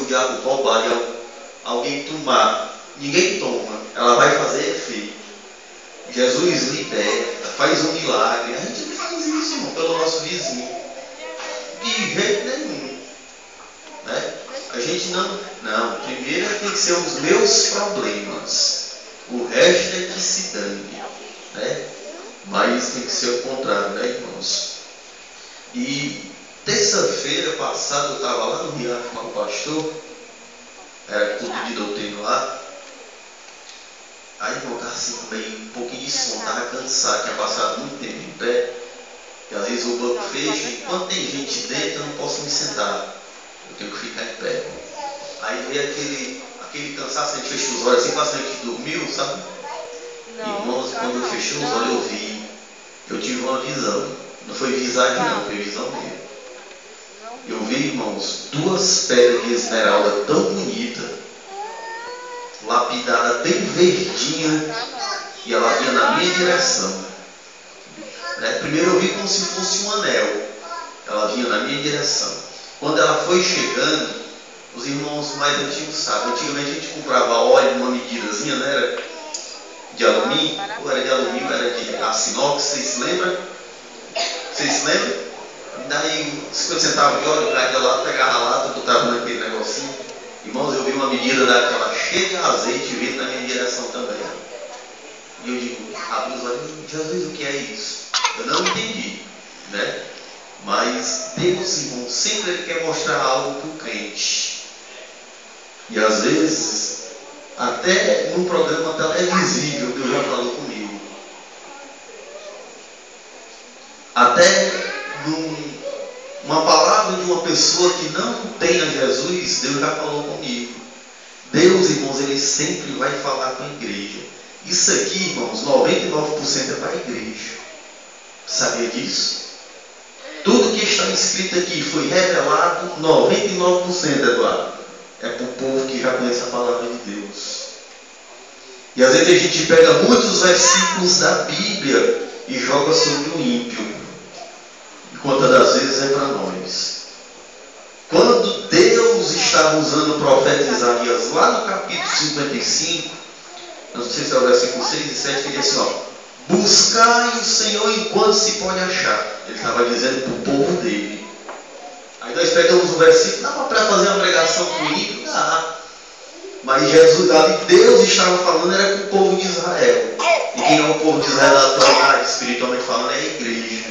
diabo roubar e alguém tomar, ninguém toma, ela vai fazer efeito. Jesus liberta, faz um milagre. A gente não faz isso, irmão, pelo nosso vizinho. De jeito nenhum. Né? A gente não. Primeiro tem que ser os meus problemas. O resto é que se dane. Né? Mas tem que ser o contrário, né, irmãos? E terça-feira passada eu estava lá no Riacho com o pastor, era culto de doutrina lá. Aí eu estava assim, meio um pouquinho de sono, estava cansado, tinha passado muito tempo em pé. E às vezes o banco fecha, e quando tem gente dentro eu não posso me sentar, eu tenho que ficar em pé. Aí veio aquele cansaço, a gente fechou os olhos assim, quase a gente dormiu, sabe? Irmãos, quando eu fechei os olhos eu tive uma visão. Não foi visagem não, foi visão mesmo. Eu vi, irmãos, 2 pedras de esmeralda tão bonitas, lapidada bem verdinha, e ela vinha na minha direção. Primeiro eu vi como se fosse um anel, ela vinha na minha direção. Quando ela foi chegando, os irmãos mais antigos sabem, antigamente a gente comprava óleo numa medidazinha, né? Era de alumínio, ou era de alumínio, ou era de aço inox, vocês se lembram? Vocês se lembram? Daí, 50 centavos de óleo, eu caía lá, pegava a lata, botava naquele negocinho. Irmãos, eu vi uma medida daquela cheia de azeite vindo na minha direção também. E eu digo, abri os olhos, Jesus, o que é isso? Eu não entendi, né? Mas Deus, irmão, sempre Ele quer mostrar algo para o crente. E às vezes, até num programa televisível, Deus já falou comigo. Até numa palavra de uma pessoa que não tem a Jesus, Deus já falou comigo. Deus, irmãos, Ele sempre vai falar com a igreja. Isso aqui, irmãos, 99% é para a igreja. Sabia disso? Tudo que está escrito aqui foi revelado, 99%, Eduardo, é para o povo que já conhece a palavra de Deus. E às vezes a gente pega muitos versículos da Bíblia e joga sobre o ímpio. E quantas das vezes é para nós. Quando Deus estava usando o profeta Isaías, lá no capítulo 55, não sei se é o versículo 6 e 7, que diz assim, ó, buscai o Senhor enquanto se pode achar. Ele estava dizendo para o povo dele. Aí nós pegamos o versículo, dá para fazer uma pregação com o ímpio? Dá. Mas Jesus, ali Deus estava falando, era com o povo de Israel. E quem é o povo de Israel da atualidade, espiritualmente falando, é a igreja.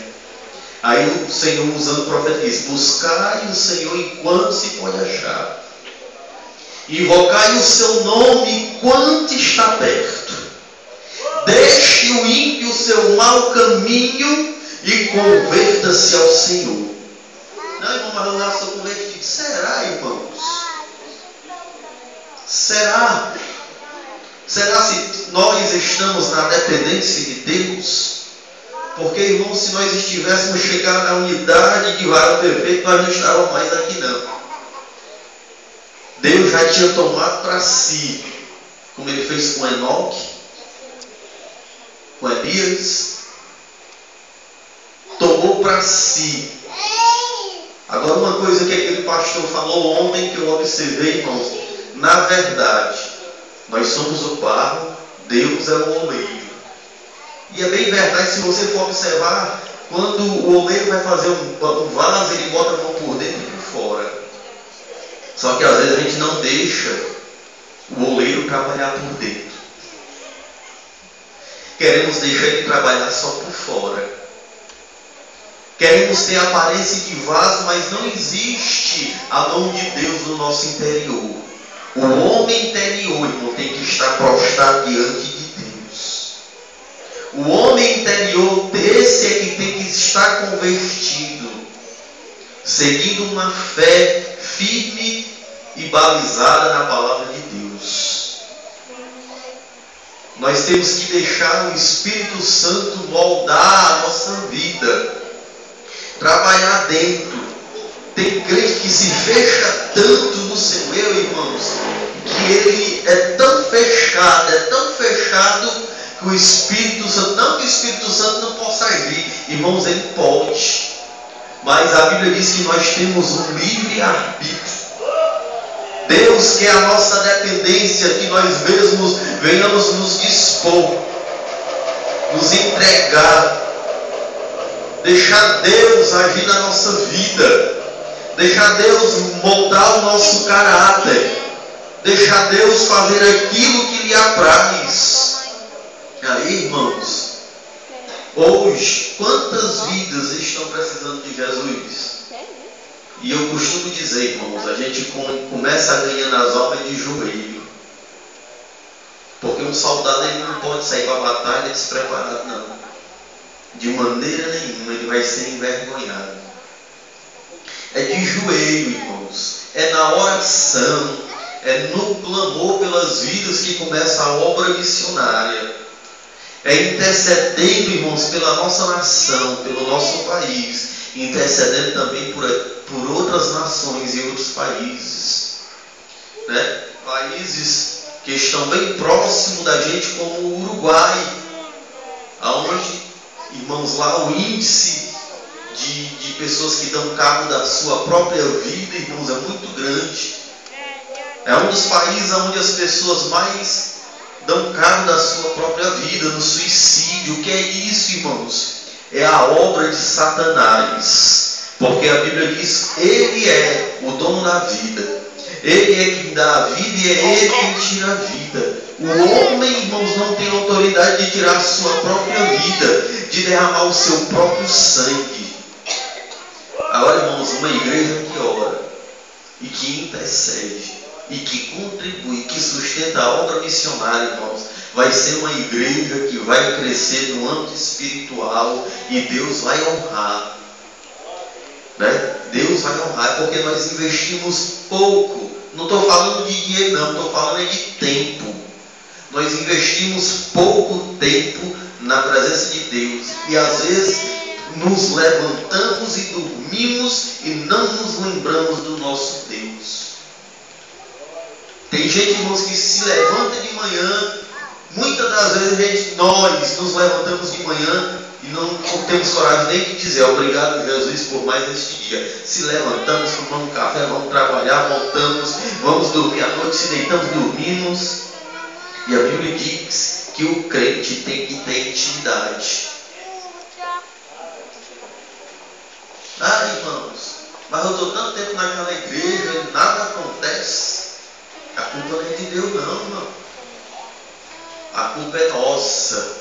Aí o Senhor, usando o profeta, diz, buscai o Senhor enquanto se pode achar. Invocai o seu nome enquanto está perto. Deixe o ímpio o seu mau caminho e converta-se ao Senhor. Não, irmão, mas eu já sou convertido. Será, irmãos? Será? Será se nós estamos na dependência de Deus? Porque, irmãos, se nós estivéssemos chegando na unidade de varão perfeito, nós não estávamos mais aqui, não. Deus já tinha tomado para si, como Ele fez com Enoque, com Elias, tomou para si. Agora, uma coisa que aquele pastor falou ontem, que eu observei, irmãos, na verdade, nós somos o barro, Deus é o oleiro. E é bem verdade, se você for observar, quando o oleiro vai fazer um vaso, ele bota a mão por dentro e por fora. Só que às vezes a gente não deixa o oleiro trabalhar por dentro. Queremos deixar ele trabalhar só por fora. Queremos ter a aparência de vaso, mas não existe a mão de Deus no nosso interior. O homem interior, irmão, tem que estar prostrado diante de Deus. O homem interior, esse é que tem que estar convertido, seguindo uma fé firme e balizada na palavra de Deus. Nós temos que deixar o Espírito Santo moldar a nossa vida, trabalhar dentro. Tem crente que se fecha tanto no seu eu, irmãos, que ele é tão fechado que o Espírito Santo, não que o Espírito Santo não possa agir, irmãos, ele pode, mas a Bíblia diz que nós temos um livre arbítrio. Deus quer a nossa dependência, que nós mesmos venhamos nos dispor, nos entregar, deixar Deus agir na nossa vida, deixar Deus moldar o nosso caráter, deixar Deus fazer aquilo que lhe apraz. Aí, irmãos, hoje, quantas vidas estão precisando de Jesus? E eu costumo dizer, irmãos, a gente começa a ganhar nas almas de joelho. Porque um soldado ele não pode sair para a batalha despreparado, não. De maneira nenhuma, ele vai ser envergonhado. É de joelho, irmãos. É na oração. É no clamor pelas vidas que começa a obra missionária. É intercedendo, irmãos, pela nossa nação, pelo nosso país. Intercedendo também por outras nações e outros países. Né? Países que estão bem próximo da gente, como o Uruguai, aonde, irmãos, lá o índice de pessoas que dão cabo da sua própria vida, irmãos, é muito grande. É um dos países onde as pessoas mais dão cabo da sua própria vida, no suicídio. O que é isso, irmãos? É a obra de Satanás. Porque a Bíblia diz, ele é o dono da vida. Ele é quem dá a vida e é ele quem tira a vida. O homem, irmãos, não tem autoridade de tirar a sua própria vida, de derramar o seu próprio sangue. Agora, irmãos, uma igreja que ora e que intercede e que contribui, que sustenta a obra missionária, irmãos, vai ser uma igreja que vai crescer no âmbito espiritual e Deus vai honrar. Né? Deus vai honrar, porque nós investimos pouco. Não estou falando de dinheiro, não, estou falando de tempo. Nós investimos pouco tempo na presença de Deus. E às vezes nos levantamos e dormimos e não nos lembramos do nosso Deus. Tem gente, irmãos, que se levanta de manhã. Muitas das vezes nós nos levantamos de manhã e não temos coragem nem de dizer obrigado, Jesus, por mais este dia. Se levantamos, tomamos café, vamos trabalhar, voltamos, vamos dormir à noite, se deitamos, dormimos. E a Bíblia diz que o crente tem que ter intimidade. Ah, irmãos, mas eu estou tanto tempo naquela igreja e nada acontece. A culpa não é de Deus, não, irmão. A culpa é nossa.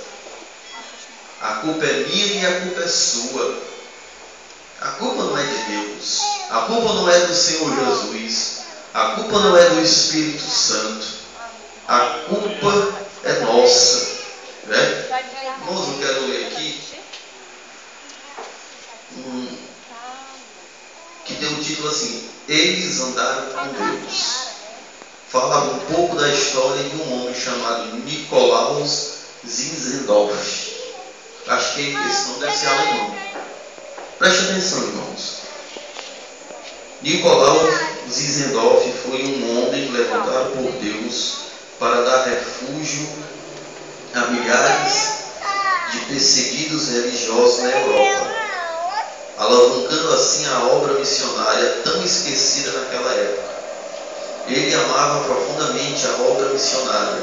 A culpa é minha e a culpa é sua. A culpa não é de Deus. A culpa não é do Senhor Jesus. A culpa não é do Espírito Santo. A culpa é nossa. Né? Irmãos, eu quero ler aqui que tem um título assim: Eles andaram com Deus. Fala um pouco da história de um homem chamado Nikolaus Zinzendorf. Acho que esse nome deve ser alemão. Preste atenção, irmãos. Nikolaus Zinzendorf foi um homem levantado por Deus para dar refúgio a milhares de perseguidos religiosos na Europa, alavancando assim a obra missionária tão esquecida naquela época. Ele amava profundamente a obra missionária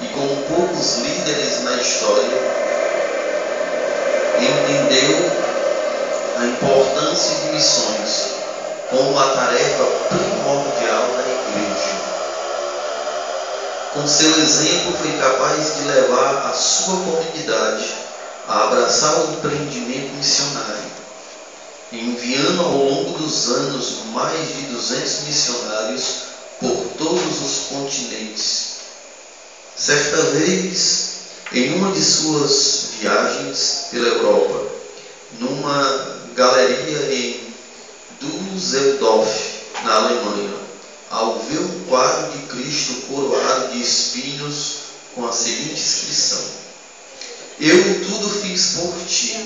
e, como poucos líderes na história, entendeu a importância de missões como a tarefa primordial da igreja. Com seu exemplo, foi capaz de levar a sua comunidade a abraçar o empreendimento missionário, enviando ao longo dos anos mais de 200 missionários por todos os continentes. Certa vez, em uma de suas viagens pela Europa, numa galeria em Düsseldorf, na Alemanha, ao ver um quadro de Cristo coroado de espinhos com a seguinte inscrição: Eu tudo fiz por ti.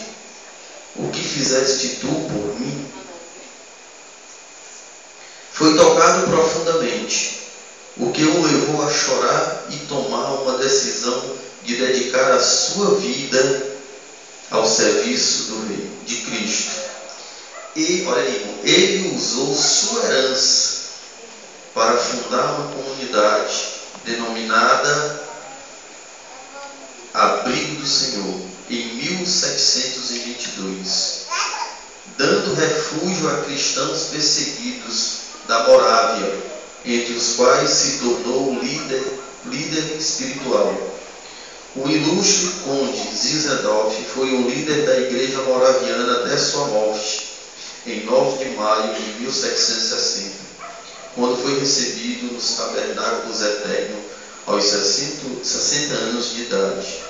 O que fizeste tu por mim? Foi tocado profundamente, o que o levou a chorar e tomar uma decisão de dedicar a sua vida ao serviço do Rei, de Cristo. E, olha aí, irmão, ele usou sua herança para fundar uma comunidade denominada Abrigo do Senhor, em 1722, dando refúgio a cristãos perseguidos da Morávia, entre os quais se tornou líder espiritual. O ilustre conde Zinzendorf foi o líder da igreja moraviana até sua morte, em 9 de maio de 1760, quando foi recebido nos tabernáculos eternos aos 60 anos de idade.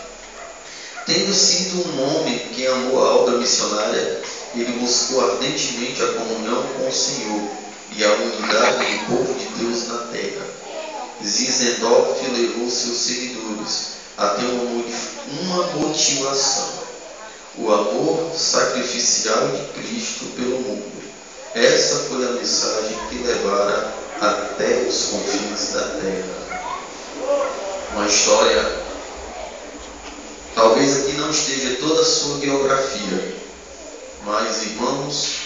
Tendo sido um homem que amou a obra missionária, ele buscou ardentemente a comunhão com o Senhor e a unidade do povo de Deus na terra. Zinzendorf levou seus seguidores a ter uma motivação: o amor sacrificial de Cristo pelo mundo. Essa foi a mensagem que levara até os confins da terra. Uma história, talvez aqui não esteja toda a sua biografia, mas, irmãos,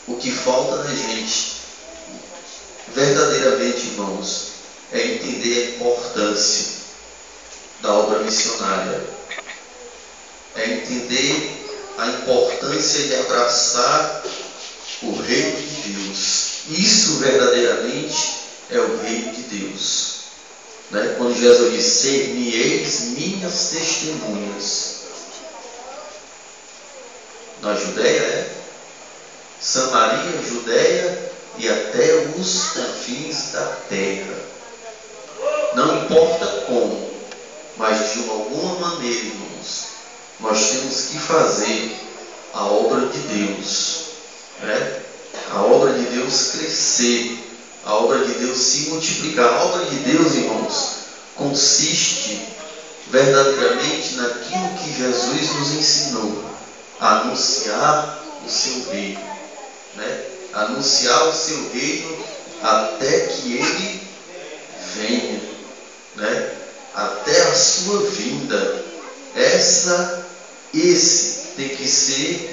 o que falta na gente, verdadeiramente, irmãos, é entender a importância da obra missionária, é entender a importância de abraçar o reino de Deus. Isso verdadeiramente é o reino de Deus. Quando Jesus diz: ser-me-eis minhas testemunhas. Na Judéia, Samaria, Judéia e até os confins da terra. Não importa como, mas de alguma maneira, irmãos, nós temos que fazer a obra de Deus, a obra de Deus crescer, a obra de Deus se multiplicar. A obra de Deus, irmãos, consiste verdadeiramente naquilo que Jesus nos ensinou: anunciar o seu reino, anunciar o seu reino até que ele venha, até a sua vinda. Esse tem que ser